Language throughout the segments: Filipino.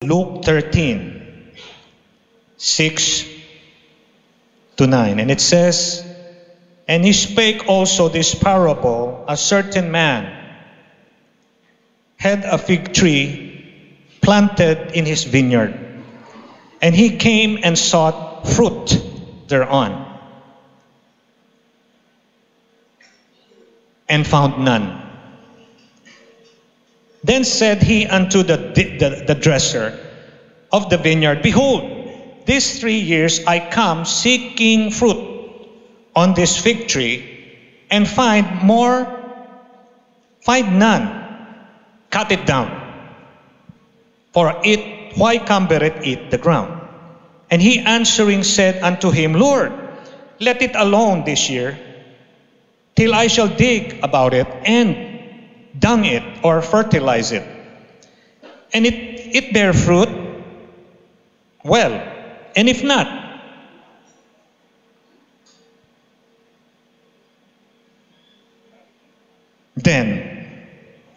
Luke 13:6-9. And it says, "And he spake also this parable, a certain man had a fig tree planted in his vineyard, and he came and sought fruit thereon, and found none. Then said he unto the dresser of the vineyard, Behold, these 3 years I come seeking fruit on this fig tree, and find none. Cut it down. For why cumbereth it the ground? And he answering said unto him, Lord, let it alone this year, till I shall dig about it, and dung it, or fertilize it. And it bear fruit, well, and if not, then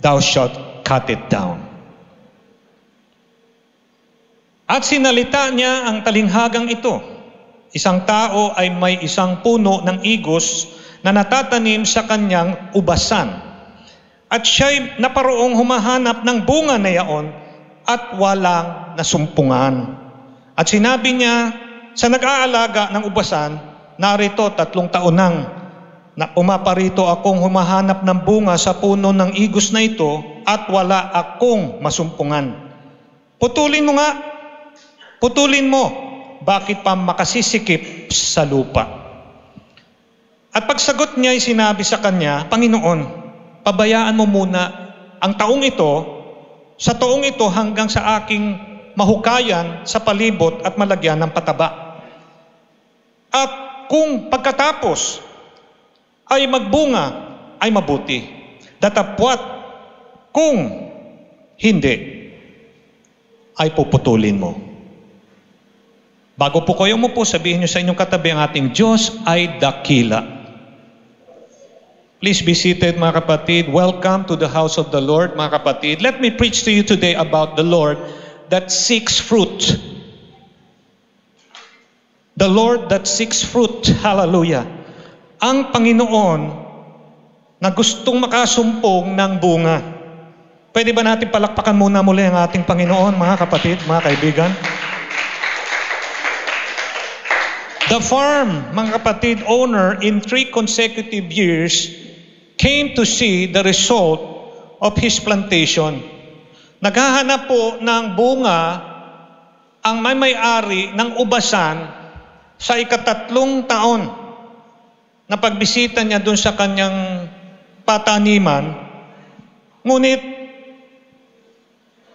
thou shalt cut it down. At sinalita niya ang talinghagang ito. Isang tao ay may isang puno ng igos na natatanim sa kanyang ubasan. At siya'y naparoong humahanap ng bunga na yaon at walang nasumpungan. At sinabi niya sa nag-aalaga ng ubasan, narito 3 taon nang na pumaparito akong humahanap ng bunga sa puno ng igos na ito at wala akong masumpungan. Putulin mo, bakit pa makasisikip sa lupa? At pagsagot niya ay sinabi sa kanya, Panginoon, pabayaan mo muna ang taong ito, sa taong ito hanggang sa aking mahukayan sa palibot at malagyan ng pataba. At kung pagkatapos ay magbunga, ay mabuti. Datapwat, kung hindi, ay puputulin mo. Bago po kayo umupo, sabihin niyo sa inyong katabi, ang ating Diyos ay dakila. Please be seated, mga kapatid. Welcome to the house of the Lord, mga kapatid. Let me preach to you today about the Lord that seeks fruit. The Lord that seeks fruit. Hallelujah. Ang Panginoon na gustong makasumpong ng bunga. Pwede ba natin palakpakan muna muli ang ating Panginoon, mga kapatid, mga kaibigan? The farm, mga kapatid, owner in 3 consecutive years came to see the result of his plantation. Naghahanap po ng bunga ang may-ari ng ubasan sa ika-3 taon na pagbisita niya doon sa kanyang pataniman. Ngunit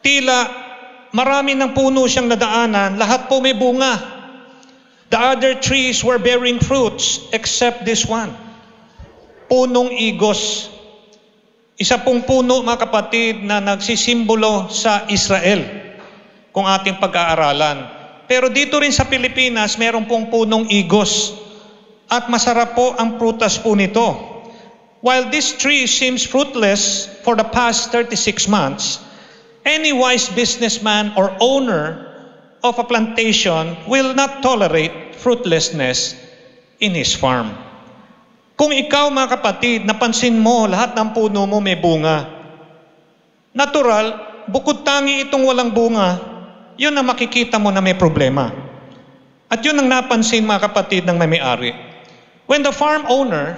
tila marami ng puno siyang nadaanan, lahat po may bunga. The other trees were bearing fruits except this one. Punong igos. Isa pong puno, mga kapatid, na nagsisimbolo sa Israel kung ating pag-aaralan. Pero dito rin sa Pilipinas, meron pong punong igos. At masarap po ang prutas po nito. While this tree seems fruitless for the past 36 months, any wise businessman or owner of a plantation will not tolerate fruitlessness in his farm. Kung ikaw, mga kapatid, napansin mo lahat ng puno mo may bunga, natural, bukod tangi itong walang bunga, yun ang makikita mo na may problema. At yun ang napansin, mga kapatid, ng may-ari. When the farm owner,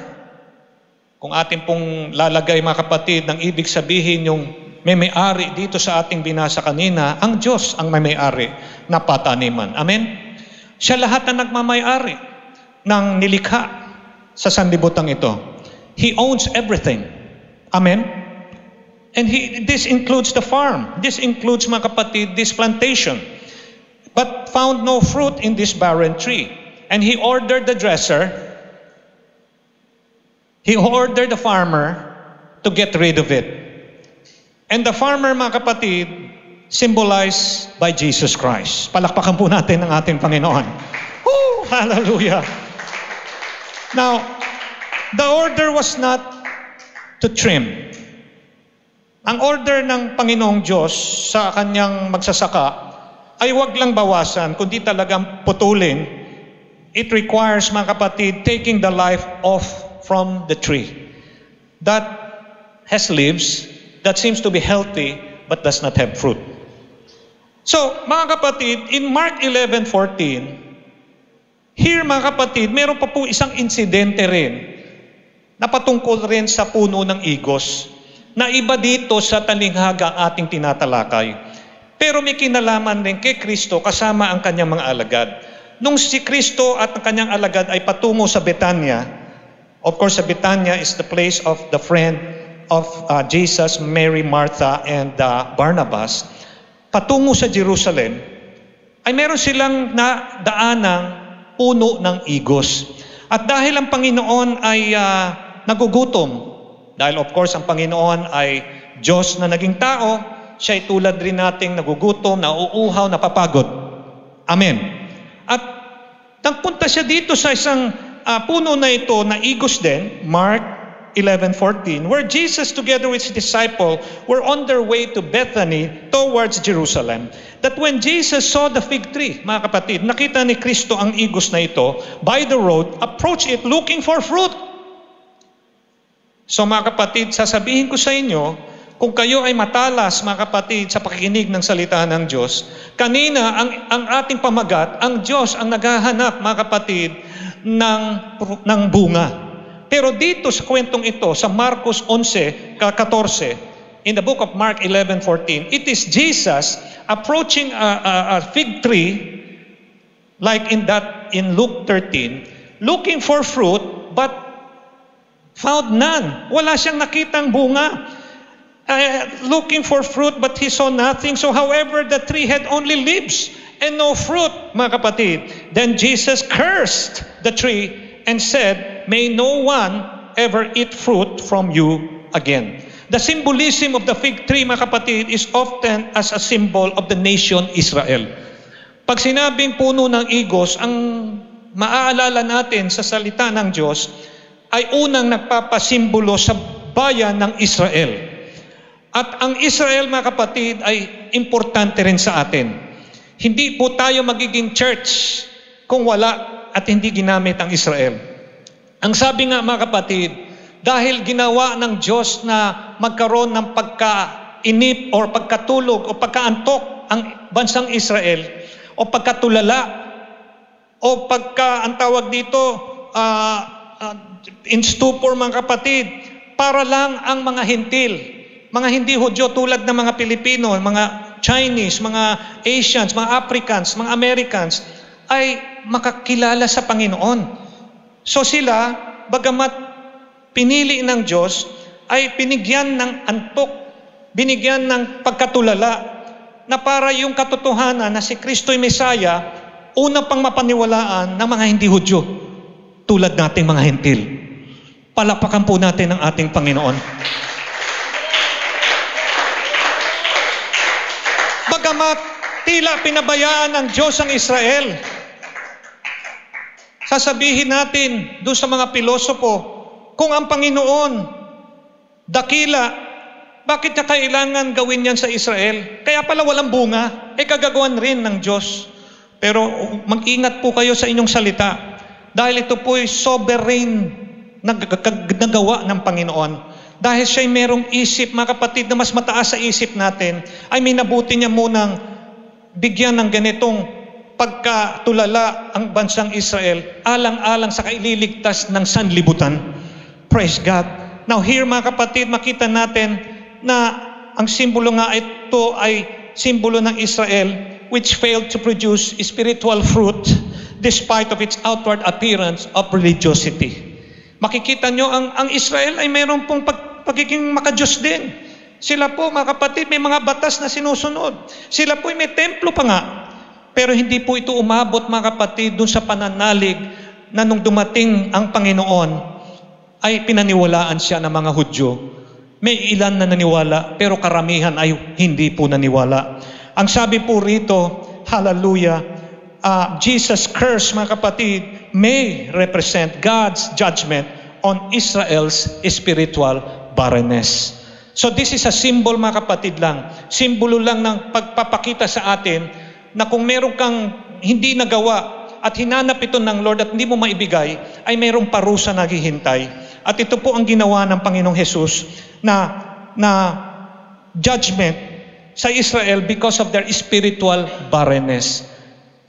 kung atin pong lalagay, mga kapatid, ng ibig sabihin yung may-ari dito sa ating binasa kanina, ang Diyos ang may-ari na pataniman. Amen? Siya lahat na nagmamay-ari ng nilikha sa sanlibutan ito. He owns everything. Amen? And this includes the farm. This includes, mga kapatid, this plantation. But found no fruit in this barren tree. And he ordered the dresser, he ordered the farmer to get rid of it. And the farmer, mga kapatid, symbolized by Jesus Christ. Palakpakan po natin ang ating Panginoon. Woo! Hallelujah! Now, the order was not to trim. Ang order ng Panginoong Diyos sa kanyang magsasaka ay wag lang bawasan, kundi talagang putulin. It requires, mga kapatid, taking the life off from the tree that has leaves, that seems to be healthy, but does not have fruit. So, mga kapatid, in Mark 11:14, here, mga kapatid, meron pa po isang insidente rin na patungkol rin sa puno ng igos na iba dito sa talinghaga ating tinatalakay. Pero may kinalaman rin kay Kristo kasama ang kanyang mga alagad. Nung si Kristo at ang kanyang alagad ay patungo sa Betania, of course, sa Betania is the place of the friend of Jesus, Mary, Martha, and Barnabas. Patungo sa Jerusalem, ay meron silang nadaanang puno ng igos. At dahil ang Panginoon ay nagugutom, dahil of course ang Panginoon ay Diyos na naging tao, siya ay tulad rin nating nagugutom, nauuhaw, napapagod. Amen. At nagpunta siya dito sa isang puno na ito na igos din, Mark 11:14, where Jesus together with his disciple were on their way to Bethany towards Jerusalem. That when Jesus saw the fig tree, mga kapatid, nakita ni Kristo ang igos na ito by the road, approached it looking for fruit. So mga kapatid, sasabihin ko sa inyo, kung kayo ay matalas, mga kapatid, sa pakikinig ng salita ng Diyos, kanina ang ating pamagat, ang Diyos ang naghahanap, mga kapatid, ng bunga. Pero dito sa kwentong ito, sa Marcos 11:14, in the book of Mark 11:14, it is Jesus approaching a fig tree, like in Luke 13, looking for fruit, but found none. Wala siyang nakitang bunga. Looking for fruit, but he saw nothing. So however, the tree had only leaves and no fruit, mga kapatid. Then Jesus cursed the tree and said, "May no one ever eat fruit from you again." The symbolism of the fig tree, mga kapatid, is often as a symbol of the nation Israel. Pag sinabing puno ng igos, ang maaalala natin sa salita ng Diyos ay unang nagpapasimbolo sa bayan ng Israel. At ang Israel, mga kapatid, ay importante rin sa atin. Hindi po tayo magiging church kung wala at hindi ginamit ang Israel. Ang sabi nga, mga kapatid, dahil ginawa ng Diyos na magkaroon ng pagkainip o pagkatulog o pagkaantok ang bansang Israel o pagkatulala o ang tawag dito, in stupor, mga kapatid, para lang ang mga hintil, mga hindi Hudyo tulad ng mga Pilipino, mga Chinese, mga Asians, mga Africans, mga Americans, ay makakilala sa Panginoon. So sila, bagamat pinili ng Diyos, ay binigyan ng antok, binigyan ng pagkatulala, na para yung katotohanan na si Kristo'y Mesaya, una pang mapaniwalaan ng mga hindi Hudyo, tulad nating mga hentil. Palakpakan po natin ang ating Panginoon. Bagamat tila pinabayaan ng Diyos ang Israel, sasabihin natin doon sa mga pilosopo, kung ang Panginoon dakila, bakit niya kailangan gawin yan sa Israel? Kaya pala walang bunga, kagagawan rin ng Diyos. Pero mag-ingat po kayo sa inyong salita, dahil ito po'y sovereign na nagawa ng Panginoon. Dahil siya'y merong isip, mga kapatid, na mas mataas sa isip natin, ay minabuti niya munang bigyan ng ganitong pagkatulala ang bansang Israel, alang-alang sa kaililigtas ng sanlibutan. Praise God. Now here, mga kapatid, makita natin na ang simbolo nga ito ay simbolo ng Israel, which failed to produce spiritual fruit despite of its outward appearance of religiosity. Makikita nyo, ang Israel ay mayroon pong pagiging makadiyos din. Sila po, mga kapatid, may mga batas na sinusunod. Sila po may templo pa nga. Pero hindi po ito umabot, mga kapatid, dun sa pananalig na nung dumating ang Panginoon, ay pinaniwalaan siya ng mga Hudyo. May ilan na naniwala, pero karamihan ay hindi po naniwala. Ang sabi po rito, hallelujah, Jesus' curse, mga kapatid, may represent God's judgment on Israel's spiritual barrenness. So this is a symbol, mga kapatid, lang. Simbolo lang ng pagpapakita sa atin na kung meron kang hindi nagawa at hinanap ito ng Lord at hindi mo maibigay, ay mayroong parusa naghihintay. At ito po ang ginawa ng Panginoong Hesus na judgment sa Israel because of their spiritual barrenness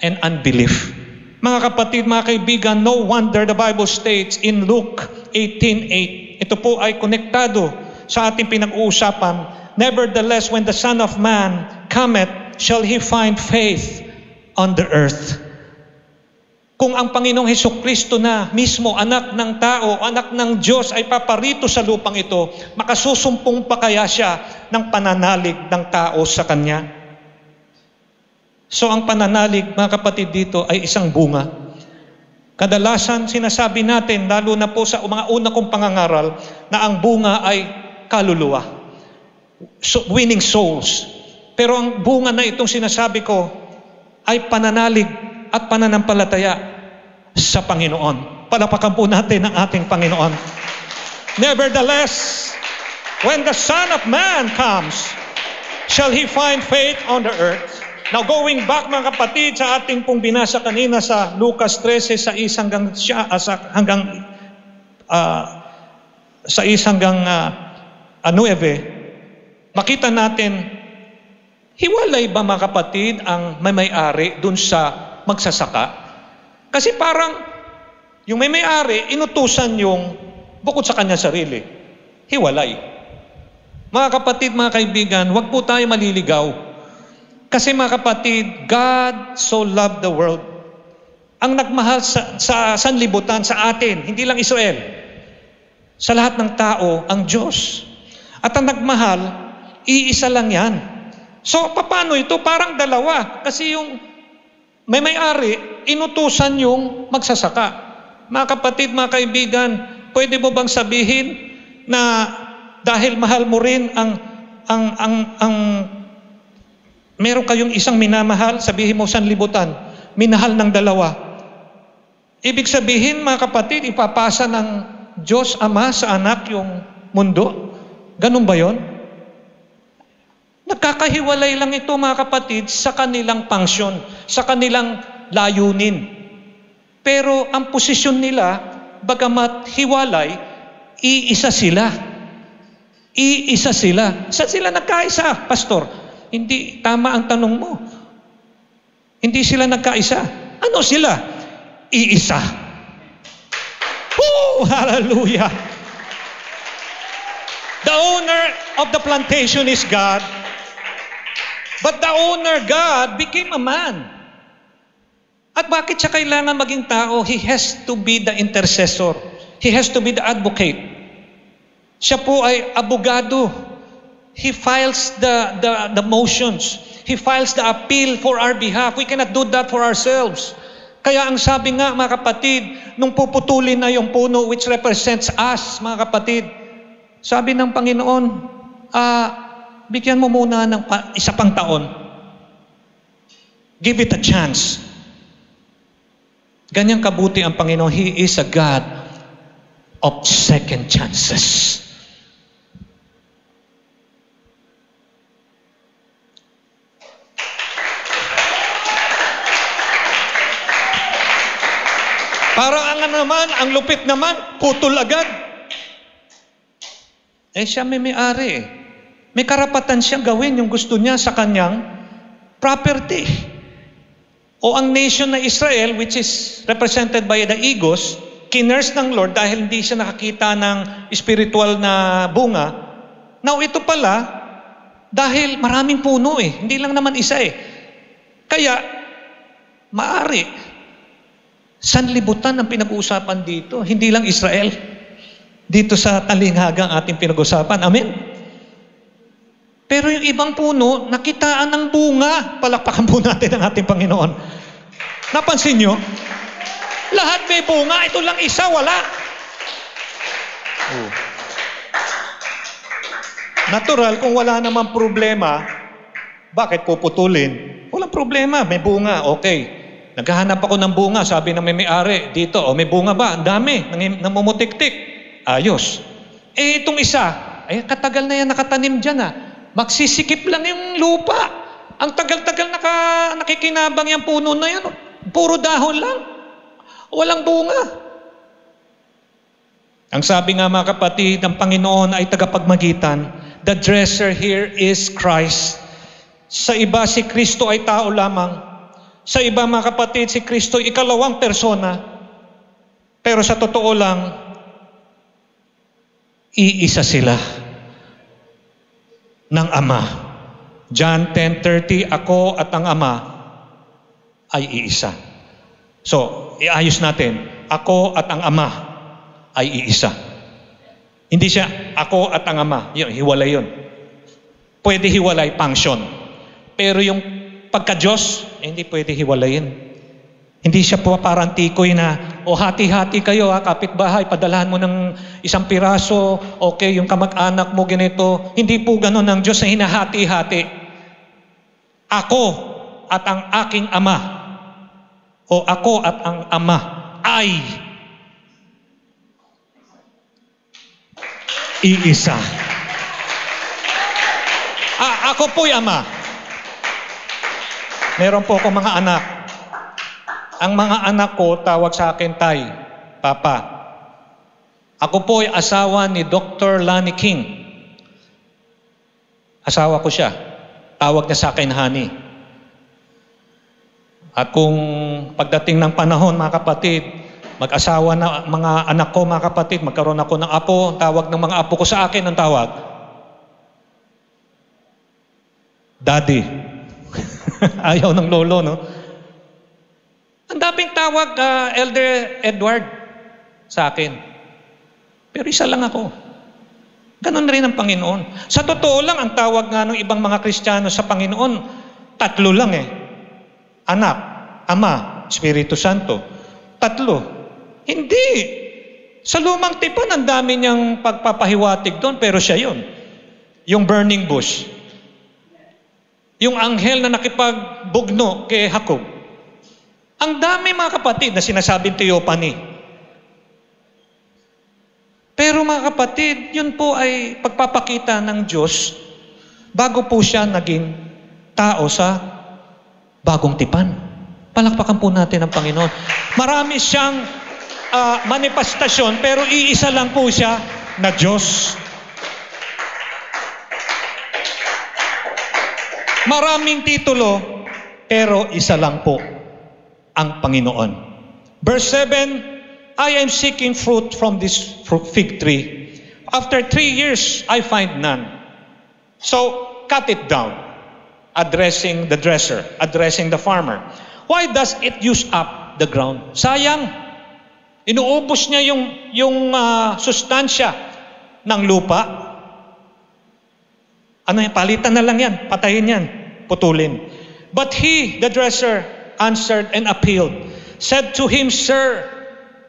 and unbelief. Mga kapatid, mga kaibigan, no wonder the Bible states in Luke 18:8, ito po ay konektado sa ating pinag-uusapan, nevertheless, when the Son of Man cometh, shall He find faith on the earth. Kung ang Panginoong Hesukristo na mismo, anak ng tao, anak ng Diyos, ay paparito sa lupang ito, makasusumpong pa kaya siya ng pananalig ng tao sa Kanya? So ang pananalig, mga kapatid, dito ay isang bunga. Kadalasan sinasabi natin, lalo na po sa mga una kong pangangaral, na ang bunga ay kaluluwa. So, winning souls. Pero ang bunga na itong sinasabi ko ay pananalig at pananampalataya sa Panginoon. Palapakan po natin ang ating Panginoon. Nevertheless, when the Son of Man comes, shall He find faith on the earth? Now, going back, mga kapatid, sa ating pong binasa kanina sa Lucas 13, sa 1 hanggang 9, makita natin, hiwalay ba, mga kapatid, ang may-ari dun sa magsasaka? Kasi parang yung may-ari, inutusan yung bukod sa kanya sarili. Hiwalay. Mga kapatid, mga kaibigan, huwag po tayo maliligaw. Kasi mga kapatid, God so loved the world. Ang nagmahal sa sanlibutan, sa atin, hindi lang Israel. Sa lahat ng tao, ang Diyos. At ang nagmahal, iisa lang yan. So, paano ito? Parang dalawa. Kasi yung may-ari, inutusan yung magsasaka. Mga kapatid, mga kaibigan, pwede mo bang sabihin na dahil mahal mo rin meron kayong isang minamahal, sabihin mo sanlibutan, minahal ng dalawa. Ibig sabihin, mga kapatid, ipapasa ng Diyos Ama sa anak yung mundo? Ganun ba yon? Nagkakahiwalay lang ito, mga kapatid, sa kanilang function, sa kanilang layunin. Pero ang posisyon nila, bagamat hiwalay, iisa sila. Iisa sila. Saan sila nagkaisa, Pastor? Hindi tama ang tanong mo. Hindi sila nagkaisa. Ano sila? Iisa. Oh, hallelujah! The owner of the plantation is God, but the owner, God, became a man. At bakit siya kailangan maging tao? He has to be the intercessor. He has to be the advocate. Siya po ay abogado. He files the motions. He files the appeal for our behalf. We cannot do that for ourselves. Kaya ang sabi nga, mga kapatid, nung puputulin na yung puno which represents us, mga kapatid, sabi ng Panginoon, bigyan mo muna ng isa pang taon. Give it a chance. Ganyang kabuti ang Panginoon. He is a God of second chances. Para ang lupit naman, putol agad. Siya may-ari. May karapatan siyang gawin yung gusto niya sa kanyang property. O ang nation na Israel, which is represented by the Igos, kinurse ng Lord dahil hindi siya nakakita ng spiritual na bunga. Now ito pala, dahil maraming puno hindi lang naman isa Kaya, maari. Sanlibutan ang pinag-uusapan dito. Hindi lang Israel. Dito sa talinghagang ating pinag-uusapan. Amen? Pero yung ibang puno, nakitaan ng bunga. Palakpakan po natin ang ating Panginoon. Napansin nyo? Lahat may bunga. Ito lang isa, wala. Natural, kung wala namang problema, bakit puputulin? Walang problema. May bunga. Okay. Naghahanap ako ng bunga, sabi ng may-ari, dito, may bunga ba? Ang dami, namumutik-tik. Ayos. Itong isa, katagal na yan nakatanim dyan Magsisikip lang yung lupa. Ang tagal-tagal nakikinabang yung puno na yan. Puro dahon lang. Walang bunga. Ang sabi nga mga kapatid, ang Panginoon ay tagapagmagitan. The dresser here is Christ. Sa iba, si Kristo ay tao lamang. Sa iba mga kapatid, si Kristo ay ikalawang persona. Pero sa totoo lang, iisa sila ng Ama. John 10:30, ako at ang Ama ay iisa. So, iayos natin. Ako at ang Ama ay iisa. Hindi siya ako at ang Ama. Yun, hiwalay yun. Pwede hiwalay, function. Pero yung pagka-Diyos, hindi pwede hiwalayin. Hindi siya po parang tikoy na, hati-hati kayo, kapitbahay, padalahan mo ng isang piraso, okay, yung kamag-anak mo, ganito. Hindi po ganun ang Diyos na hinahati-hati. Ako at ang aking Ama, o ako at ang Ama, ay iisa. Ako po'y Ama. Meron po akong mga anak. Ang mga anak ko, tawag sa akin, Tay, Papa. Ako po ay asawa ni Dr. Lani King. Asawa ko siya. Tawag niya sa akin, Honey. At kung pagdating ng panahon, mga kapatid, mag-asawa na mga anak ko, mga kapatid, magkaroon ako ng apo, tawag ng mga apo ko sa akin, ang tawag, Daddy. Ayaw ng lolo, no? Ang daming tawag, Elder Edward, sa akin. Pero isa lang ako. Ganon rin ang Panginoon. Sa totoo lang, ang tawag nga ng ibang mga Kristiyano sa Panginoon, 3 lang eh. Anak, Ama, Espiritu Santo. 3. Hindi. Sa lumang tipan, ang dami niyang pagpapahiwatig doon, pero siya yun. Yung burning bush. Yung anghel na nakipagbugno kay Jacob. Ang dami mga kapatid na sinasabing theophany. Pero mga kapatid, yun po ay pagpapakita ng Diyos bago po siya naging tao sa bagong tipan. Palakpakan po natin ang Panginoon. Marami siyang manifestasyon, pero iisa lang po siya na Diyos. Maraming titulo, pero isa lang po ang Panginoon. Verse 7, I am seeking fruit from this fig tree. After 3 years, I find none. So, cut it down. Addressing the dresser, addressing the farmer. Why does it use up the ground? Sayang. Inuubos niya yung sustansya ng lupa. Ano yan? Palitan na lang yan. Patayin yan. Putulin. But he, the dresser, answered and appealed. Said to him, Sir,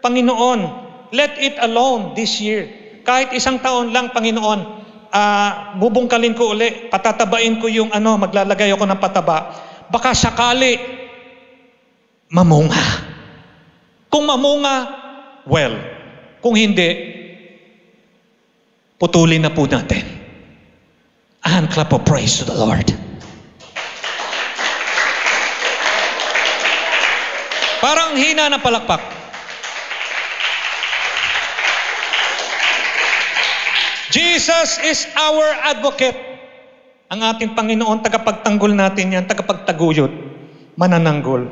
Panginoon, let it alone this year. Kahit 1 taon lang, Panginoon, bubungkalin ko uli. Patatabain ko yung maglalagay ako ng pataba. Baka sakali, mamunga. Kung mamunga, well. Kung hindi, putulin na po natin. And clap of praise to the Lord. Parang hina na palakpak. Jesus is our advocate. Ang ating Panginoon, tagapagtanggol natin yan, tagapagtaguyod, manananggol.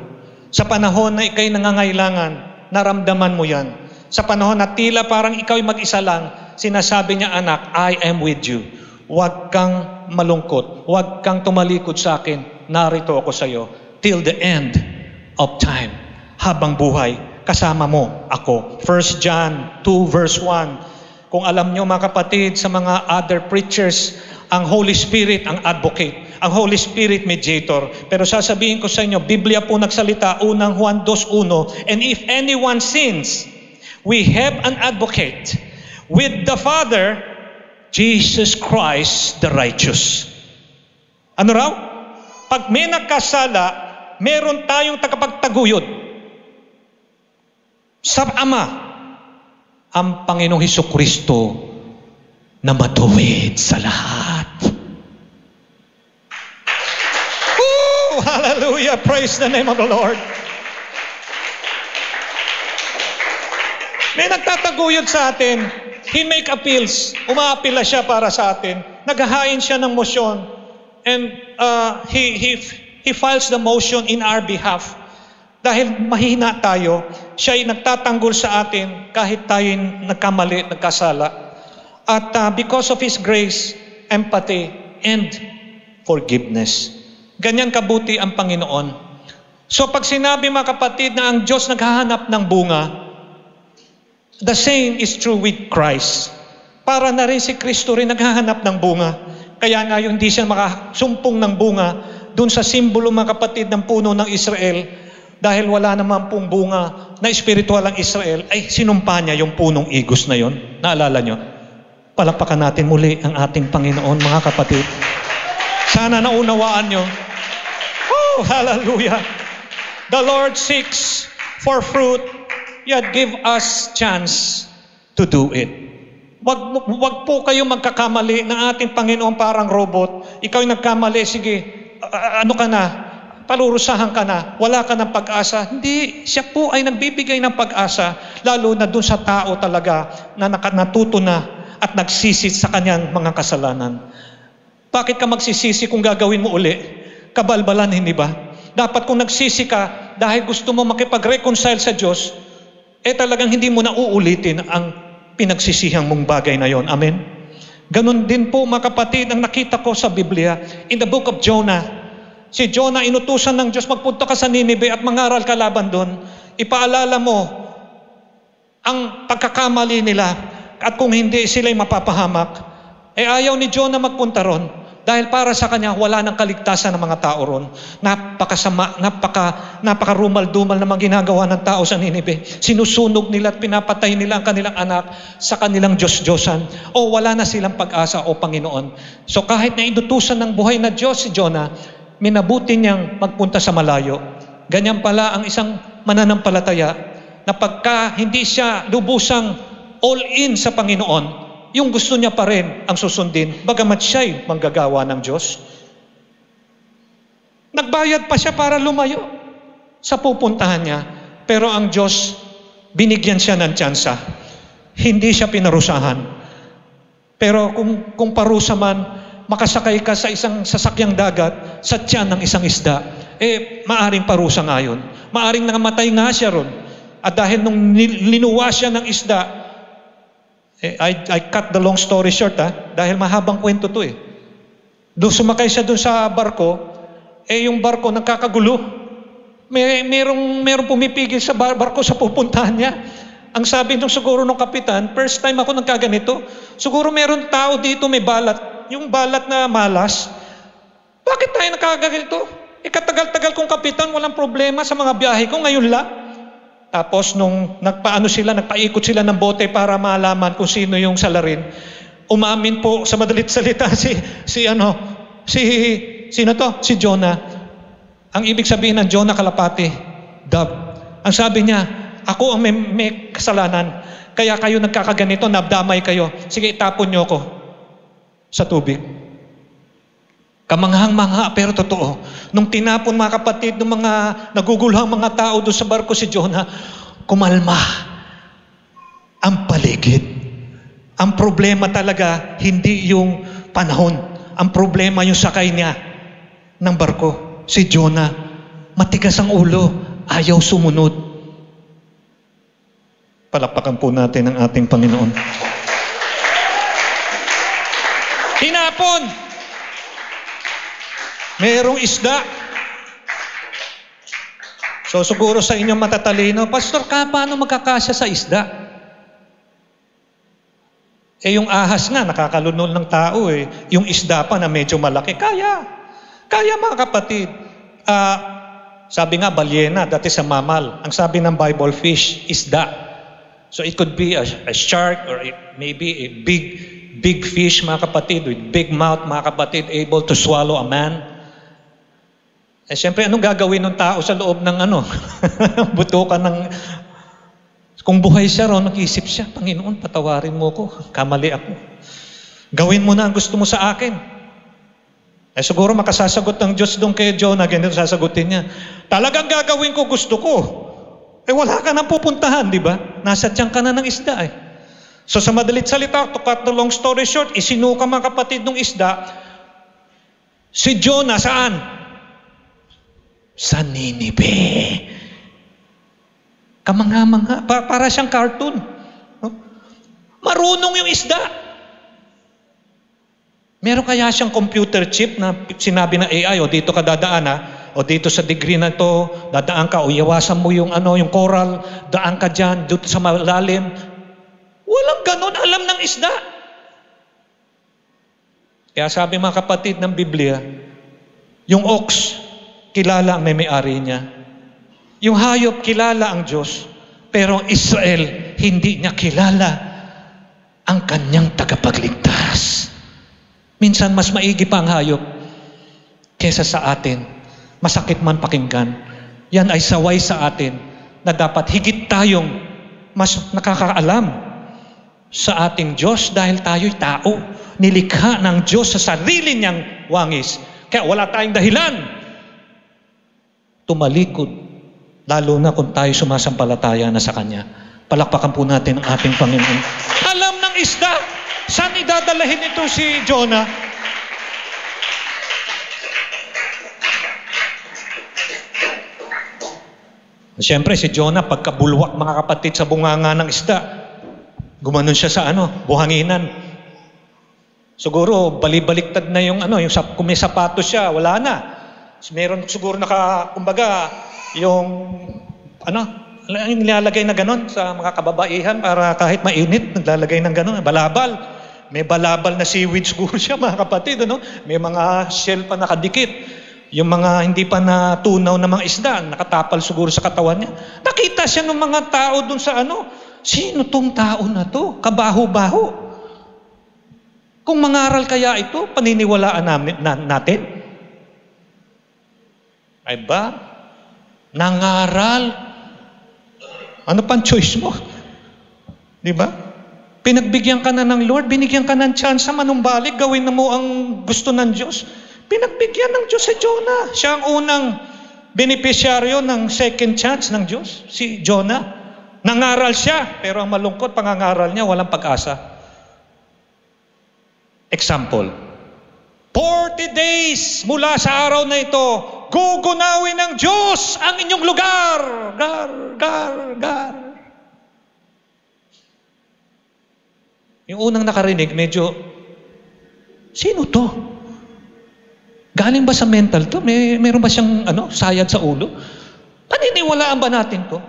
Sa panahon na ikaw'y nangangailangan, naramdaman mo yan. Sa panahon na tila parang ikaw'y mag-isa lang, sinasabi niya, anak, I am with you. Huwag kang malungkot. Huwag kang tumalikod sa akin. Narito ako sa iyo till the end of time. Habang buhay, kasama mo ako. 1 John 2 verse 1. Kung alam nyo mga kapatid, sa mga other preachers, ang Holy Spirit ang advocate. Ang Holy Spirit mediator. Pero sasabihin ko sa inyo, Biblia po nagsalita, unang Juan 2:1, and if anyone sins, we have an advocate with the Father, Jesus Christ the righteous. Ano raw? Pag may nagkasala, meron tayong tagapagtaguyod sa Ama, ang Panginoong Hesukristo na matuwid sa lahat. Hallelujah! Praise the name of the Lord. May nagtataguyod sa atin. He make appeals. Umaapila siya para sa atin. Naghahain siya ng motion. And he files the motion in our behalf. Dahil mahina tayo, siya ay nagtatanggol sa atin kahit tayo nagkamali, nagkasala. At because of His grace, empathy, and forgiveness. Ganyan kabuti ang Panginoon. So pag sinabi mga kapatid na ang Diyos naghahanap ng bunga, the same is true with Christ. Para na rin si Kristo rin naghahanap ng bunga. Kaya nga yung hindi siya makasumpong ng bunga dun sa simbolo mga kapatid ng puno ng Israel, dahil wala naman pong bunga na espiritual ang Israel, ay sinumpa niya yung punong igos na yon. Naalala nyo? Palakpakan natin muli ang ating Panginoon, mga kapatid. Sana naunawaan nyo. Oh, hallelujah. The Lord seeks for fruit, yet give us chance to do it. Wag po kayo magkakamali ng ating Panginoon parang robot. Ikaw yung nagkamali, sige, ano ka na? Parurusahan ka na, wala ka ng pag-asa. Hindi, siya po ay nagbibigay ng pag-asa, lalo na dun sa tao talaga na natuto na at nagsisi sa kanyang mga kasalanan. Bakit ka magsisisi kung gagawin mo uli? Kabalbalan, hindi ba? Dapat kung nagsisi ka dahil gusto mo makipag-reconcile sa Diyos, talagang hindi mo na uulitin ang pinagsisihang mong bagay na yon. Amen? Ganon din po mga kapatid ang nakita ko sa Biblia in the book of Jonah. Si Jonah, inutusan ng Diyos, magpunta ka sa Ninive at mangaral ka laban doon. Ipaalala mo ang pagkakamali nila at kung hindi sila'y mapapahamak. Ayaw ni Jonah magpunta ron dahil para sa kanya wala nang kaligtasan ng mga tao ron. Napakasama, napakarumal-dumal na mga ginagawa ng tao sa Ninive. Sinusunog nila at pinapatay nila ang kanilang anak sa kanilang Diyos-Diyosan. O wala na silang pag-asa, o Panginoon. So kahit na inutusan ng buhay na Diyos si Jonah, minabuti niyang magpunta sa malayo. Ganyan pala ang isang mananampalataya na pagka hindi siya lubusang all in sa Panginoon, yung gusto niya pa rin ang susundin, bagamat siya'y manggagawa ng Diyos. Nagbayad pa siya para lumayo sa pupuntahan niya, pero ang Diyos, binigyan siya ng tsansa. Hindi siya pinarusahan. Pero kung parusa man, makasakay ka sa isang sasakyang dagat sa tiyan ng isang isda, maaring parusa nga yun. Maaring nangamatay nga siya ron. At dahil nung linuwa siya ng isda, I cut the long story short, dahil mahabang kwento to Doon sumakay siya doon sa barko, yung barko nagkakagulo. Merong pumipigil sa barko sa pupuntahan niya. Ang sabi nung siguro nung kapitan, first time ako nagkaganito, siguro meron tao dito may balat. Yung balat na malas, bakit tayo nagkaganito? Katagal-tagal kong kapitan, walang problema sa mga biyahe ko, ngayon lang. Tapos nung nagpaikot sila ng bote para malaman kung sino yung salarin, umamin po sa madalit salita si Jonah. Ang ibig sabihin ng Jonah kalapati, dab. Ang sabi niya, ako ang may kasalanan, kaya kayo nagkakaganito, nabdamay kayo. Sige, itapon niyo ako sa tubig. Kamanghang-mangha, pero totoo. Nung tinapon mga kapatid, ng mga naguguluhang mga tao doon sa barko si Jonah, kumalma ang paligid. Ang problema talaga, hindi yung panahon. Ang problema yung sakay niya ng barko. Si Jonah, matigas ang ulo, ayaw sumunod. Palakpakan po natin ang ating Panginoon. Tinapon! Merong isda. So siguro sa inyong matatalino, Pastor, paano magkakasya sa isda? Yung ahas nga, nakakalunol ng tao Yung isda pa na medyo malaki, kaya mga kapatid. Sabi nga, balyena, that is a mammal. Ang sabi ng Bible, fish, isda. So it could be a shark or maybe a big fish, mga kapatid, with big mouth, mga kapatid, able to swallow a man. Siyempre, anong gagawin ng tao sa loob ng butukan ng... Kung buhay siya ron, mag-isip siya, Panginoon, patawarin mo ko, kamali ako. Gawin mo na ang gusto mo sa akin. Siguro makasasagot ng Diyos doon kay Jonah, ganito sasagutin niya. Talagang gagawin ko, gusto ko. Wala ka nang pupuntahan, di ba? Nasa tiyan ka na ng isda eh. So sa madalit salita, to cut the long story short, isinuka mga kapatid ng isda, si Jonah saan? Sa Ninive. Kamanga-manga, para siyang cartoon. Marunong yung isda. Meron kaya siyang computer chip na sinabi ng AI, o dito ka dadaan o dito sa degree na to, dadaan ka, o iwasan mo yung yung coral, daan ka dyan, dito sa malalim. Walang ganon alam ng isda. Kaya sabi mga kapatid ng Biblia, yung ox, kilala ang may-ari niya. Yung hayop, kilala ang Diyos. Pero Israel, hindi niya kilala ang kanyang tagapagligtas. Minsan mas maigi pa ang hayop kesa sa atin. Masakit man pakinggan. Yan ay saway sa atin na dapat higit tayong mas nakakaalam sa ating Diyos dahil tayo'y tao. Nilikha ng Diyos sa sarili niyang wangis. Kaya wala tayong dahilan tumalikod, lalo na kung tayo sumasampalataya na sa Kanya. Palakpakan po natin ang ating Panginoon. Alam ng isda, saan idadalahin ito si Jonah? Siyempre, si Jonah, pagkabulwak mga kapatid sa bunganga ng isda, gumanon siya sa buhanginan. Siguro, balibaliktad na yung kung may sapatos siya, wala na. Meron siguro kumbaga, yung nilalagay na ganon sa mga kababaihan para kahit mainit, naglalagay ng ganon, balabal. May balabal na seaweed siguro siya, mga kapatid, May mga shell pa nakadikit. Yung mga hindi pa natunaw na mga isda, nakatapal siguro sa katawan niya. Nakita siya ng mga tao dun sa sino tong tao na to? Kabaho-baho. Kung mangaral kaya ito, paniniwalaan natin? Ay ba? Nangaral? Ano pang choice mo? Di ba? Pinagbigyan ka na ng Lord, binigyan ka ng chance manumbalik, gawin na mo ang gusto ng Diyos. Pinagbigyan ng Diyos si Jonah. Siya ang unang beneficiaryo ng second chance ng Diyos, si Jonah. Nangaral siya, pero ang malungkot, pangangaral niya, walang pag-asa. Example, 40 days mula sa araw na ito, gugunawin ng Diyos ang inyong lugar. Gar. Yung unang nakarinig, medyo, sino to? Galing ba sa mental to? Meron ba siyang sayad sa ulo? Paniniwalaan ba natin to?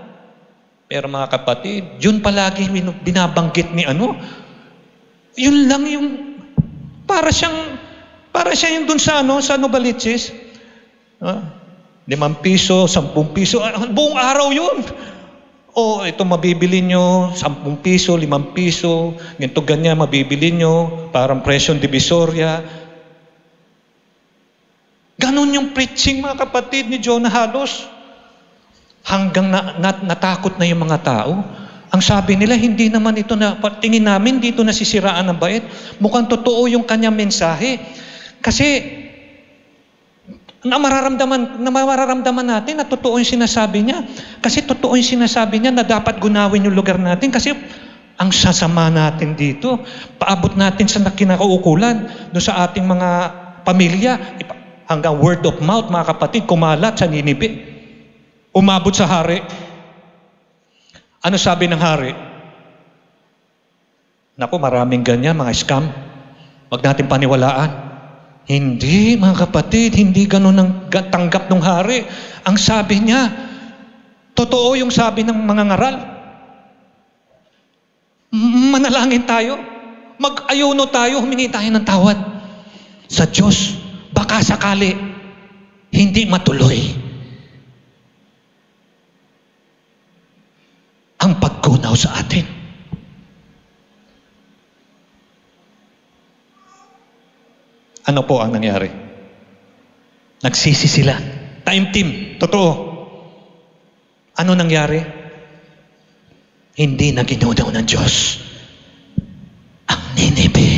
Pero mga kapatid, yun palagi binabanggit ni yun lang yung para siya yung dun sa Novaliches. 5 piso, 10 piso, buong araw yun. Ito mabibili nyo, 10 piso, 5 piso, ganito ganyan mabibili nyo, parang presyong divisoria. Ganon yung preaching mga kapatid ni Jonah halos. Hanggang natakot na yung mga tao. Ang sabi nila, hindi naman ito tingin namin dito nasisiraan ng bait. Mukhang totoo yung kanyang mensahe. Kasi, mararamdaman natin na totoo yung sinasabi niya. Kasi totoo yung sinasabi niya na dapat gunawin yung lugar natin. Kasi, ang sasama natin dito, paabot natin sa kinakaukulan doon sa ating mga pamilya. Hanggang word of mouth, mga kapatid, kumalat sa Ninive. Umabot sa hari. Ano sabi ng hari? Naku, maraming ganyan, mga scam. Huwag natin paniwalaan. Hindi, mga kapatid, hindi ganun ang tanggap ng hari. Ang sabi niya, totoo yung sabi ng mga ngaral. Manalangin tayo. Mag-ayuno tayo, humingi tayo ng tawad. Sa Diyos, baka sakali, hindi matuloy ang pagkunaw sa atin. Ano po ang nangyari? Nagsisi sila. Time team. Totoo. Ano nangyari? Hindi na ginunaw ng Diyos ang Ninive.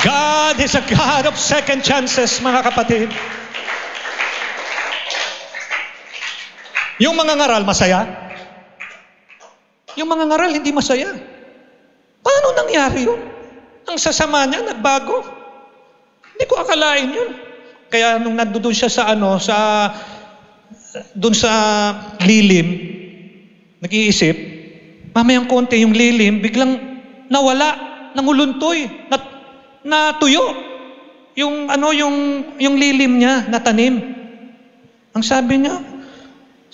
God is a God of second chances, mga kapatid. Yung mga ngaral, masaya? Yung mga ngaral, hindi masaya. Paano nangyari yun? Ang sasama niya, nagbago. Hindi ko akalain yun. Kaya nung nandoon siya doon sa lilim, nag-iisip, mamayang konti yung lilim, biglang nawala, nanguluntoy, natuyo. Yung lilim niya, natanim. Ang sabi niya,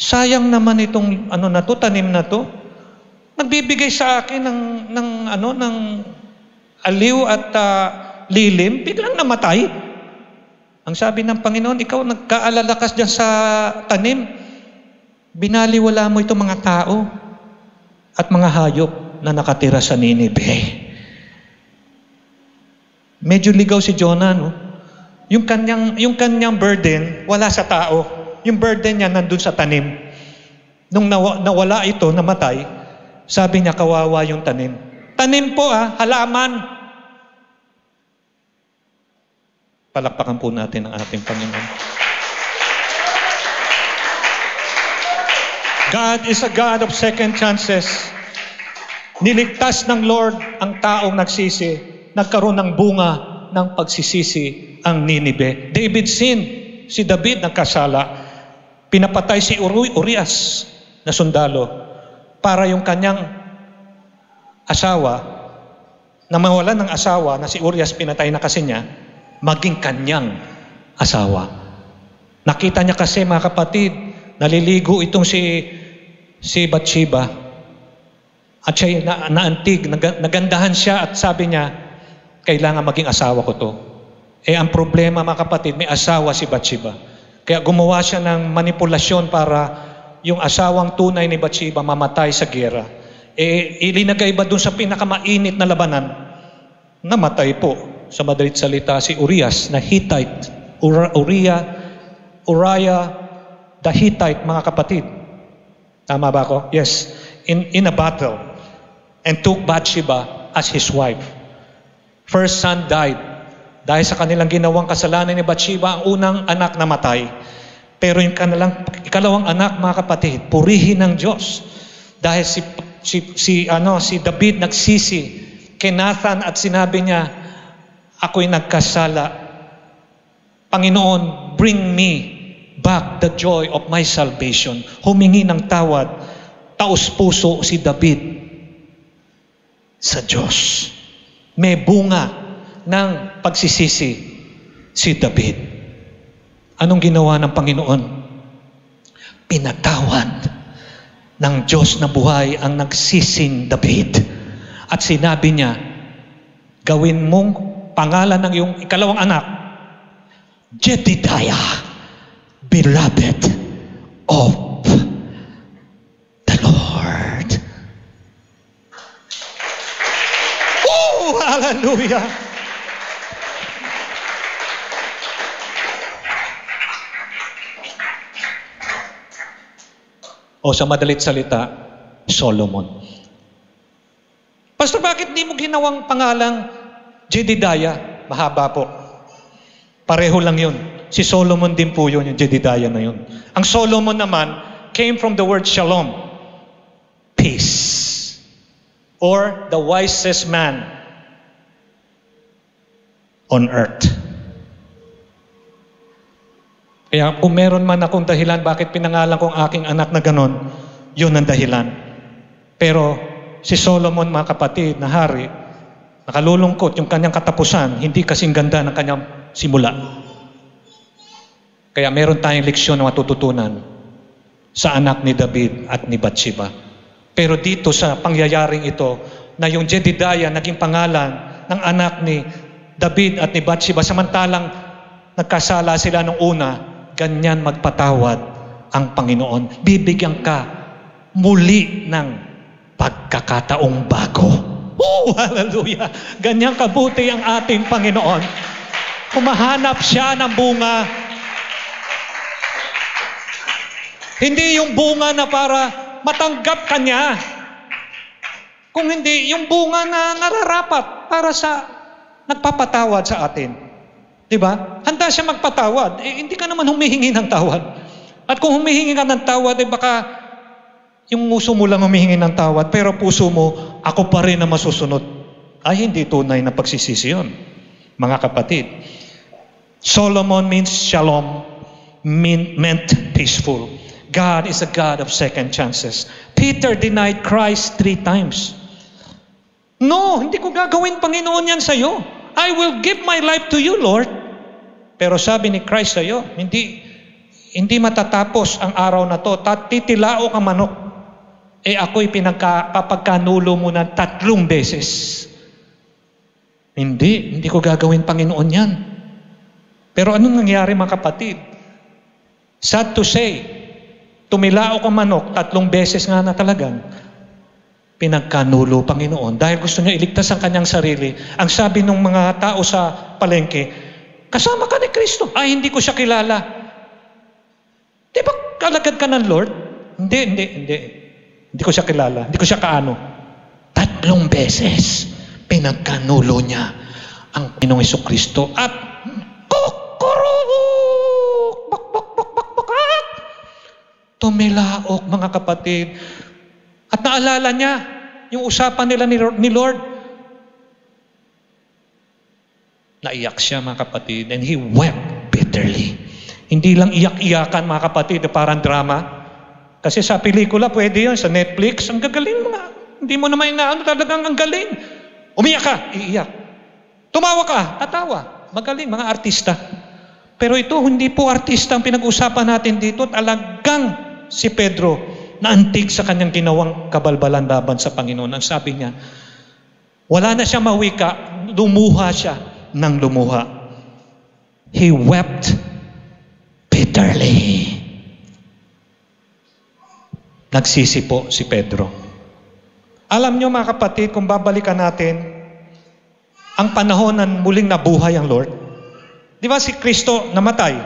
sayang naman itong tanim na to. Nagbibigay sa akin ng aliw at lilim, biglang namatay. Ang sabi ng Panginoon, ikaw nagkaalalakas dyan sa tanim, binaliwala mo itong mga tao at mga hayop na nakatira sa Ninive. Medyo ligaw si Jonah, no? Yung kanyang burden, wala sa tao. Yung burden niya nandun sa tanim. Nung nawala ito, namatay, sabi niya, kawawa yung tanim. Tanim po, halaman. Palakpakan po natin ang ating Panginoon. God is a God of second chances. Niligtas ng Lord ang taong nagsisi. Nagkaroon ng bunga ng pagsisisi ang Ninive. David sinned. Si David nagkasala. Pinapatay si Urias na sundalo para yung kanyang asawa na mawalan ng asawa na si Urias pinatay na kasi niya, maging kanyang asawa. Nakita niya kasi, mga kapatid, naliligo itong si Bathsheba at siya naantig, nagandahan siya at sabi niya, kailangan maging asawa ko to. Ang problema, mga kapatid, may asawa si Bathsheba. Kaya gumawa siya ng manipulasyon para yung asawang tunay ni Bathsheba mamatay sa gera. Ilinagay ba dun sa pinakamainit na labanan? Namatay po. Sa madalit salita, si Urias na Hittite. Uriah the Hittite, mga kapatid. Tama ba ako? Yes. In a battle. And took Bathsheba as his wife. First son died. Dahil sa kanilang ginawang kasalanan ni Bathsheba, ang unang anak namatay. Pero yung ikalawang anak, mga kapatid, purihin ng Diyos. Dahil si David nagsisi kay Nathan at sinabi niya, ako'y nagkasala. Panginoon, bring me back the joy of my salvation. Humingi ng tawad. Taos-puso si David sa Diyos. May bunga ng pagsisisi si David. Anong ginawa ng Panginoon? Pinatawad ng Diyos na buhay ang nagsising David. At sinabi niya, gawin mong pangalan ng iyong ikalawang anak, Jedidiah, beloved of the Lord. Oh, hallelujah! O sa madalit salita, Solomon. Pastor, bakit di mo ginawang pangalang Jedidiah? Mahaba po. Pareho lang yun. Si Solomon din po yun, yung Jedidiah na yun. Ang Solomon naman came from the word shalom. Peace. Or the wisest man on earth. Kaya kung meron man akong dahilan bakit pinangalan kong aking anak na ganon, yun ang dahilan. Pero si Solomon, mga kapatid, na hari, nakalulungkot yung kanyang katapusan, hindi kasing ganda ng kanyang simula. Kaya meron tayong leksyon na matututunan sa anak ni David at ni Bathsheba. Pero dito sa pangyayaring ito, na yung Jedidiah naging pangalan ng anak ni David at ni Bathsheba, samantalang nagkasala sila nung una, ganyan magpatawad ang Panginoon. Bibigyan ka muli ng pagkakataong bago. Oh, hallelujah! Ganyan kabuti ang ating Panginoon. Humahanap siya ng bunga. Hindi yung bunga na para matanggap ka niya. Kung hindi, yung bunga na nararapat para sa nagpapatawad sa atin. Diba? Handa siya magpatawad. Hindi ka naman humihingi ng tawad. At kung humihingi ka ng tawad, baka yung nguso mo lang humihingi ng tawad, pero puso mo, ako pa rin na masusunod. Ay, hindi tunay na pagsisisi yun, mga kapatid. Solomon means shalom, meant peaceful. God is a God of second chances. Peter denied Christ 3 times. No, hindi ko gagawin, Panginoon, yan sa'yo. I will give my life to you, Lord. Pero sabi ni Christ sa'yo, hindi matatapos ang araw na to. Titilao ka manok. Ako'y papagkanulo mo na 3 beses. Hindi ko gagawin, Panginoon, yan. Pero anong nangyari, mga kapatid? Sad to say, tumilao ka manok 3 beses nga na talagang pinagkanulo, Panginoon, dahil gusto niya iligtas ang kanyang sarili. Ang sabi ng mga tao sa palengke, kasama ka ni Kristo. Ay, hindi ko siya kilala. Di ba kalagad ka ng Lord? Hindi. Hindi ko siya kilala. Hindi ko siya kaano. 3 beses pinagkanulo niya ang Panginoong Jesucristo. At tumilaok, mga kapatid. At naalala niya yung usapan nila ni Lord. Naiyak siya, mga kapatid, and he wept bitterly. Hindi lang iyak-iyakan, mga kapatid, parang drama. Kasi sa pelikula, pwede yun. Sa Netflix, ang gagaling mga. Hindi mo naman inaano, talagang ang galing. Umiyak ka, iiyak. Tumawa ka, tatawa. Magaling, mga artista. Pero ito, hindi po artista ang pinag-usapan natin dito. Talagang si Pedro na antig sa kanyang ginawang kabalbalan laban sa Panginoon. Ang sabi niya, wala na siya mawika, lumuha siya ng lumuha. He wept bitterly. Nagsisi po si Pedro. Alam niyo, mga kapatid, kung babalikan natin ang panahon na muling nabuhay ang Lord. Di ba si Kristo namatay?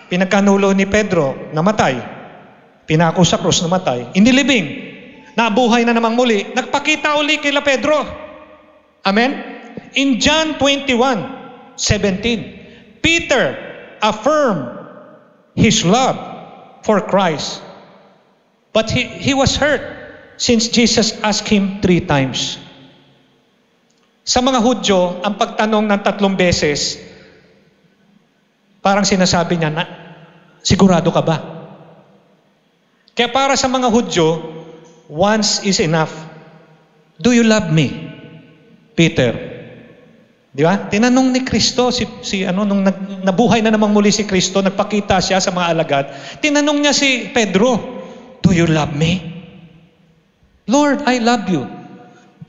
Pinagkanulo ni Pedro, namatay. Pinako sa krus, namatay. Inilibing, nabuhay na namang muli. Nagpakita uli kila Pedro. Amen? In John 21:17, Peter affirmed his love for Christ. But he was hurt since Jesus asked him 3 times. Sa mga Hudyo, ang pagtanong ng 3 beses, parang sinasabi niya na, sigurado ka ba? Kaya para sa mga Hudyo, once is enough. Do you love me, Peter? Di ba? Tinanong ni Kristo, nung nabuhay na namang muli si Kristo, nagpakita siya sa mga alagad, tinanong niya si Pedro, do you love me? Lord, I love you.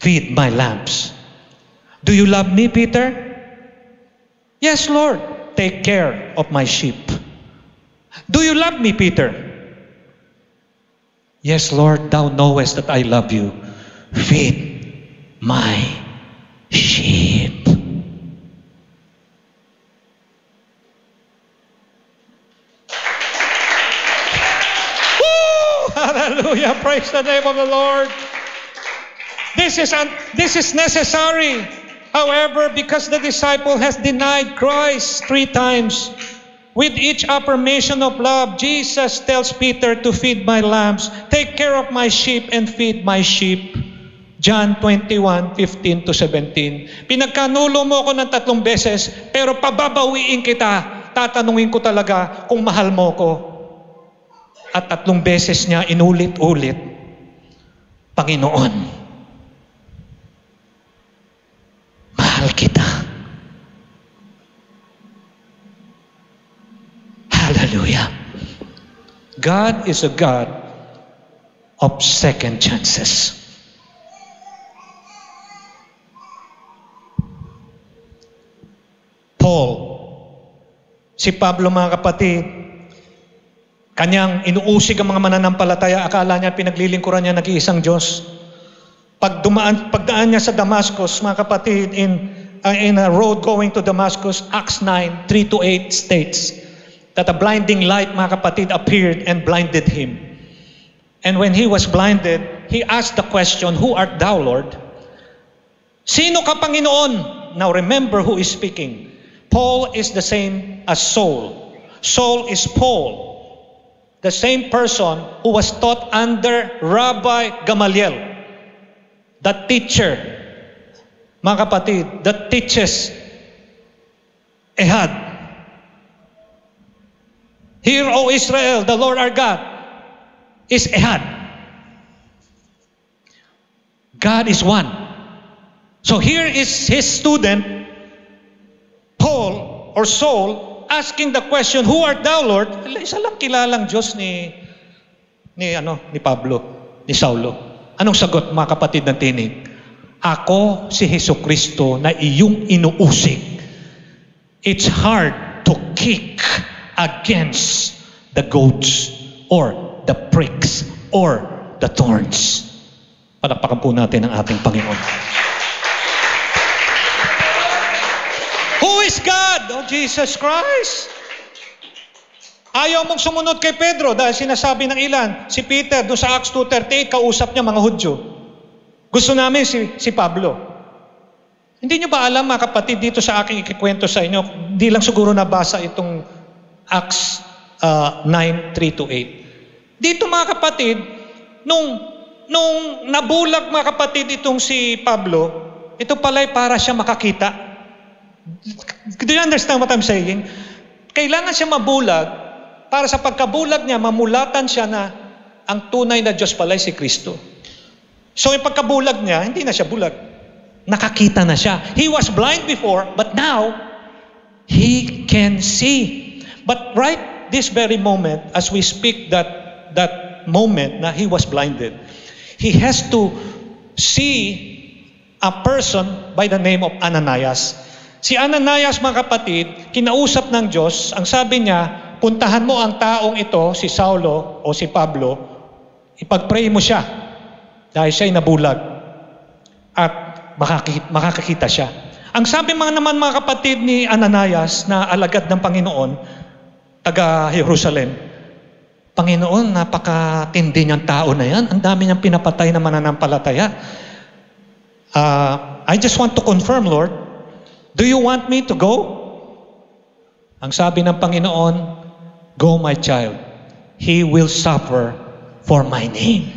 Feed my lambs. Do you love me, Peter? Yes, Lord. Take care of my sheep. Do you love me, Peter? Yes, Lord, thou knowest that I love you. Feed my sheep. Hallelujah. Praise the name of the Lord. This is necessary. However, because the disciple has denied Christ 3 times, with each affirmation of love, Jesus tells Peter to feed my lambs, take care of my sheep, and feed my sheep. John 21:15-17. Pinagkanulo mo ako ng 3 beses, pero pababawiin kita. Tatanungin ko talaga kung mahal mo ko. At 3 beses niya inulit-ulit, Panginoon, mahal kita. Hallelujah. God is a God of second chances. Paul, si Pablo, mga kapatid, kanyang inuusig ang mga mananampalataya, akala niya pinaglilingkuran niya nag-iisang Diyos. Pagdaan niya sa Damascus, mga kapatid, in a road going to Damascus, Acts 9:3-8 states that a blinding light, mga kapatid, appeared and blinded him. And when he was blinded, he asked the question, who art thou, Lord? Sino ka, Panginoon? now remember who is speaking. Paul is the same as Saul. Saul is Paul, the same person who was taught under Rabbi Gamaliel, the teacher, mga kapatid, that teaches Ehad. Hear, O Israel, the Lord our God is Ehad. God is one. So here is his student, Paul or Saul, asking the question, who art thou, Lord? Isa lang kilalang Diyos ni Pablo, ni Saulo. Anong sagot, mga kapatid ng tinig? Ako si Hesukristo na iyong inuusig. It's hard to kick against the goats or the pricks or the thorns. Palakpakan po natin ang ating Panginoon. Who is God? Oh, Jesus Christ. Ayaw mong sumunod kay Pedro dahil sinasabi ng ilan, si Peter doon sa Acts 2:38, kausap niya mga Hudyo. Gusto namin si Pablo. Hindi nyo ba alam, mga kapatid, dito sa aking ikikwento sa inyo, hindi lang siguro nabasa itong Acts 9:3-8. Dito, mga kapatid, nung nabulag, mga kapatid, itong si Pablo, ito pala'y para siya makakita. Do you understand what I'm saying? Kailangan siya mabulag para sa pagkabulag niya, mamulatan siya na ang tunay na Diyos pala'y si Kristo. So, yung pagkabulag niya, hindi na siya bulag. Nakakita na siya. He was blind before, but now, he can see. But right this very moment, as we speak that moment na he was blinded, he has to see a person by the name of Ananias. Si Ananias, mga kapatid, kinausap ng Diyos, ang sabi niya, puntahan mo ang taong ito, si Saulo o si Pablo, ipag-pray mo siya dahil siya'y nabulag at makakakita siya. Ang sabi naman, mga kapatid, ni Ananias na alagad ng Panginoon, taga Jerusalem, Panginoon, napakatindi niyang tao na yan. Ang dami niyang pinapatay na mananampalataya. I just want to confirm, Lord, do you want me to go? Ang sabi ng Panginoon, go my child. He will suffer for my name.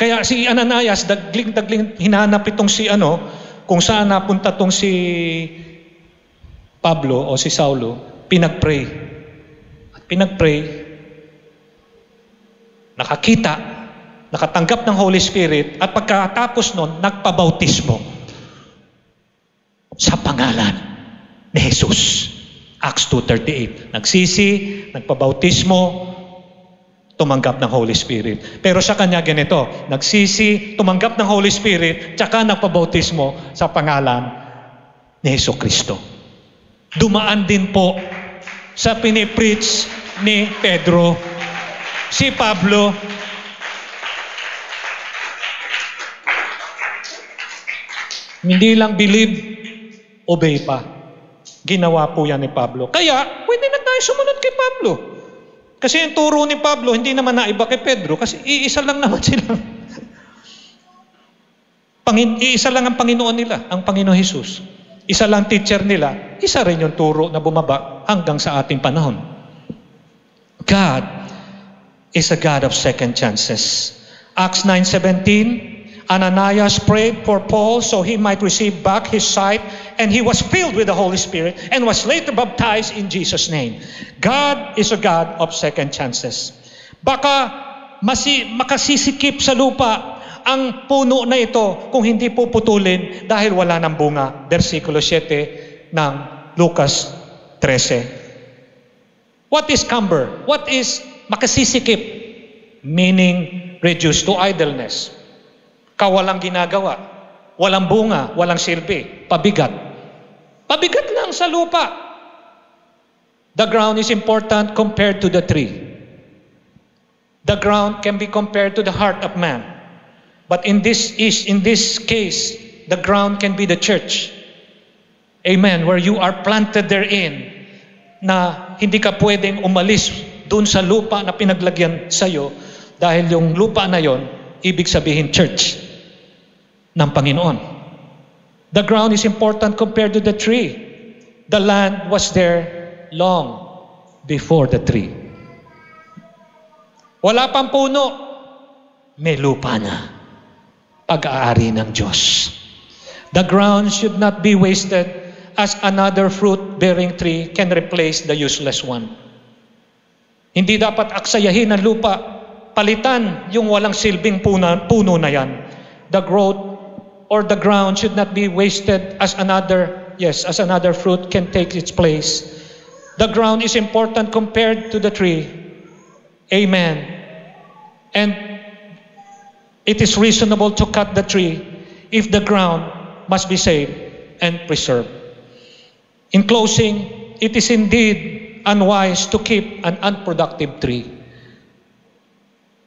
Kaya si Ananias, dagling hinanap itong kung saan napunta itong si Pablo o si Saulo, pinag-pray. At pinag-pray, nakakita, nakatanggap ng Holy Spirit, at pagkatapos nun, nagpabautismo sa pangalan ni Jesus. Acts 2:38. Nagsisi, nagpabautismo, tumanggap ng Holy Spirit. Pero sa kanya ganito, nagsisi, tumanggap ng Holy Spirit, tsaka nagpabautismo sa pangalan ni Hesukristo. Dumaan din po sa pinipreach ni Pedro, si Pablo. Hindi lang believe, obey pa. Ginawa po yan ni Pablo. Kaya, pwede na tayo sumunod kay Pablo. Kasi yung turo ni Pablo, hindi naman naiba kay Pedro kasi iisa lang naman silang. Iisa lang ang Panginoon nila, ang Panginoon Jesus. Isa lang teacher nila, isa rin yung turo na bumaba hanggang sa ating panahon. God is a God of second chances. Acts 9:17, Ananias prayed for Paul so he might receive back his sight, and he was filled with the Holy Spirit and was later baptized in Jesus' name. God is a God of second chances. Baka makasisikip sa lupa ang puno na ito kung hindi puputulin dahil wala ng bunga. Versikulo 7 ng Lucas 13. What is cumber? What is makasisikip? Meaning reduced to idleness. Kawalang ginagawa, walang bunga, walang silbi, pabigat. Pabigat lang sa lupa. The ground is important compared to the tree. The ground can be compared to the heart of man. But in this case, the ground can be the church. Amen. Where you are planted therein, na hindi ka pwedeng umalis dun sa lupa na pinaglagyan sa'yo dahil yung lupa na yon, ibig sabihin church ng Panginoon. The ground is important compared to the tree. The land was there long before the tree. Wala pang puno, may lupa na. Pag-aari ng Diyos. The ground should not be wasted as another fruit-bearing tree can replace the useless one. Hindi dapat aksayahin ng lupa, palitan yung walang silbing puno na yan. The growth or the ground should not be wasted as another fruit can take its place. The ground is important compared to the tree. Amen. And it is reasonable to cut the tree if the ground must be saved and preserved. In closing, it is indeed unwise to keep an unproductive tree.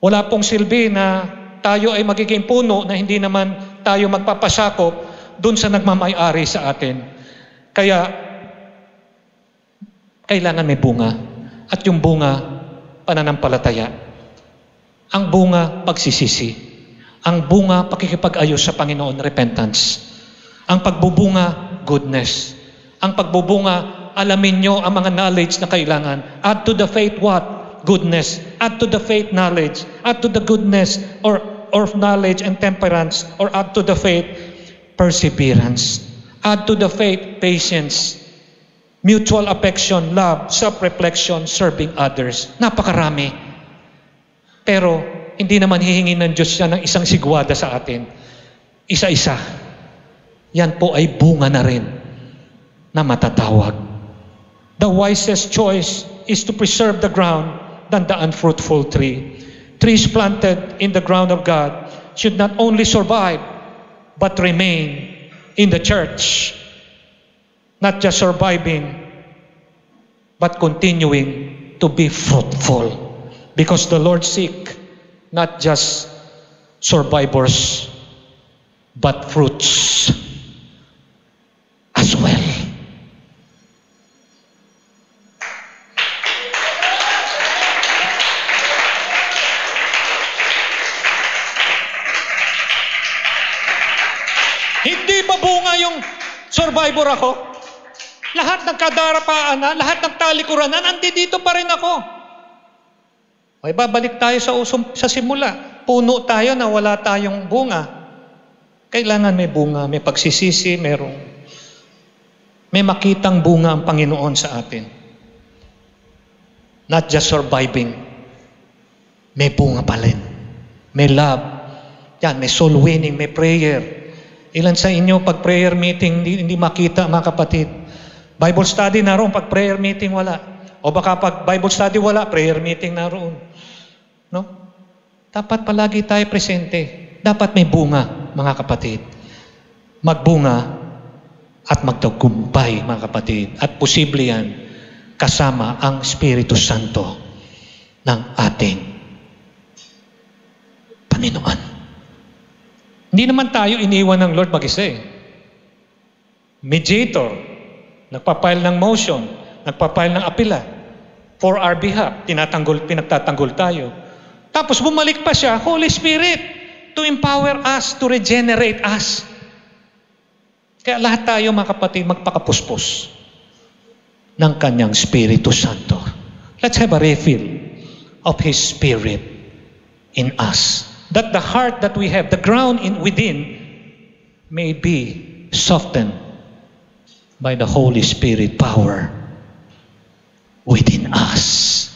Wala pong silbi na tayo ay magiging puno na hindi naman tayo magpapasakop dun sa nagmamay-ari sa atin. Kaya, kailangan may bunga. At yung bunga, pananampalataya. Ang bunga, pagsisisi. Ang bunga, pakikipag-ayos sa Panginoon, repentance. Ang pagbubunga, goodness. Ang pagbubunga, alamin nyo ang mga knowledge na kailangan. Add to the faith what? Goodness. Add to the faith knowledge. Add to the goodness or knowledge and temperance. Or add to the faith perseverance. Add to the faith patience. Mutual affection, love, self-reflection, serving others. Napakarami. Pero hindi naman hihingin ng Diyos yan ng isang sigwada sa atin. Isa-isa. Yan po ay bunga na rin na matatawag. The wisest choice is to preserve the ground than the unfruitful tree. Trees planted in the ground of God should not only survive but remain in the church. Not just surviving but continuing to be fruitful. Because the Lord seek not just survivors but fruits as well. Hindi ba bunga yung survivor ako? Lahat ng kadarapaan na, lahat ng talikuran na, nandito pa rin ako. Okay, babalik tayo sa simula. Puno tayo na wala tayong bunga. Kailangan may bunga, may pagsisisi, may makitang bunga ang Panginoon sa atin. Not just surviving. May bunga pa rin. May love. Yan, may soul winning, may prayer. Ilan sa inyo, pag prayer meeting, hindi makita, mga kapatid. Bible study naroon, pag prayer meeting, wala. O baka pag Bible study, wala, prayer meeting naroon. No? Dapat palagi tayo presente. Dapat may bunga, mga kapatid. Magbunga at magtagumpay, mga kapatid. At posible yan, kasama ang Espiritu Santo ng ating Panginoon. Hindi naman tayo iniwan ng Lord mag-isa eh. Mediator, nagpapile ng motion, nagpapile ng apela for our behalf, pinagtatanggol tayo. Tapos bumalik pa siya, Holy Spirit, to empower us, to regenerate us. Kaya lahat tayo, mga kapatid, magpakapuspos ng kanyang Espiritu Santo. Let's have a refill of His Spirit in us. That the heart that we have, the ground within, may be softened by the Holy Spirit power within us.